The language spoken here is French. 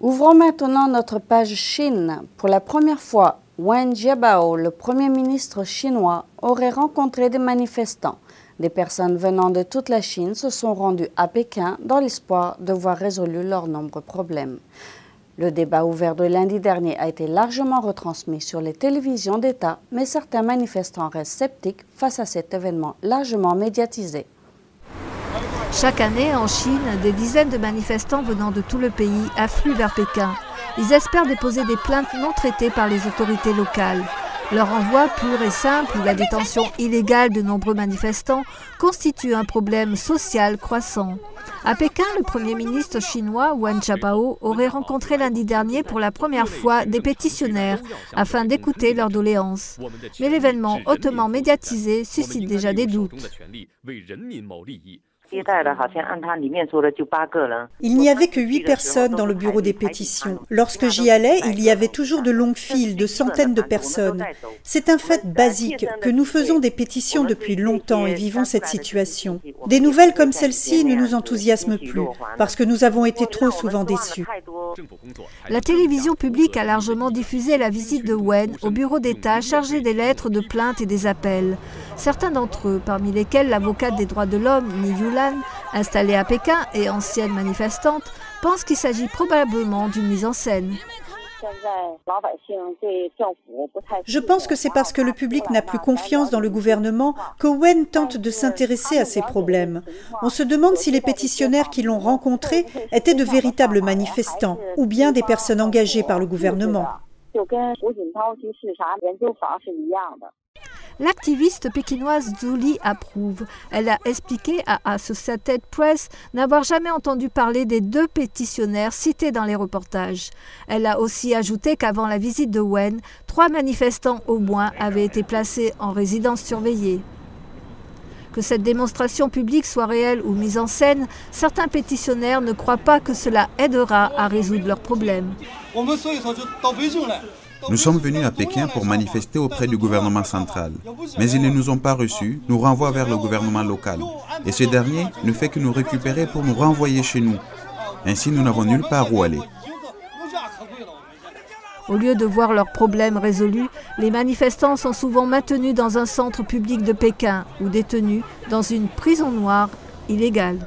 Ouvrons maintenant notre page Chine. Pour la première fois, Wen Jiabao, le Premier ministre chinois, aurait rencontré des manifestants. Des personnes venant de toute la Chine se sont rendues à Pékin dans l'espoir de voir résolus leurs nombreux problèmes. Le débat ouvert de lundi dernier a été largement retransmis sur les télévisions d'État, mais certains manifestants restent sceptiques face à cet événement largement médiatisé. Chaque année, en Chine, des dizaines de manifestants venant de tout le pays affluent vers Pékin. Ils espèrent déposer des plaintes non traitées par les autorités locales. Leur envoi pur et simple ou la détention illégale de nombreux manifestants constitue un problème social croissant. À Pékin, le Premier ministre chinois Wen Jiabao aurait rencontré lundi dernier pour la première fois des pétitionnaires afin d'écouter leurs doléances. Mais l'événement hautement médiatisé suscite déjà des doutes. Il n'y avait que 8 personnes dans le bureau des pétitions. Lorsque j'y allais, il y avait toujours de longues files, de centaines de personnes. C'est un fait basique que nous faisons des pétitions depuis longtemps et vivons cette situation. Des nouvelles comme celle-ci ne nous enthousiasment plus, parce que nous avons été trop souvent déçus. La télévision publique a largement diffusé la visite de Wen au bureau d'État chargé des lettres de plainte et des appels. Certains d'entre eux, parmi lesquels l'avocate des droits de l'homme, Ni Yulan, installée à Pékin et ancienne manifestante, pensent qu'il s'agit probablement d'une mise en scène. Je pense que c'est parce que le public n'a plus confiance dans le gouvernement que Wen tente de s'intéresser à ces problèmes. On se demande si les pétitionnaires qui l'ont rencontré étaient de véritables manifestants ou bien des personnes engagées par le gouvernement. L'activiste pékinoise Zhu Li approuve. Elle a expliqué à Associated Press n'avoir jamais entendu parler des 2 pétitionnaires cités dans les reportages. Elle a aussi ajouté qu'avant la visite de Wen, 3 manifestants au moins avaient été placés en résidence surveillée. Que cette démonstration publique soit réelle ou mise en scène, certains pétitionnaires ne croient pas que cela aidera à résoudre leurs problèmes. Nous sommes venus à Pékin pour manifester auprès du gouvernement central. Mais ils ne nous ont pas reçus, nous renvoient vers le gouvernement local. Et ce dernier ne fait que nous récupérer pour nous renvoyer chez nous. Ainsi, nous n'avons nulle part où aller. Au lieu de voir leurs problèmes résolus, les manifestants sont souvent maintenus dans un centre public de Pékin ou détenus dans une prison noire illégale.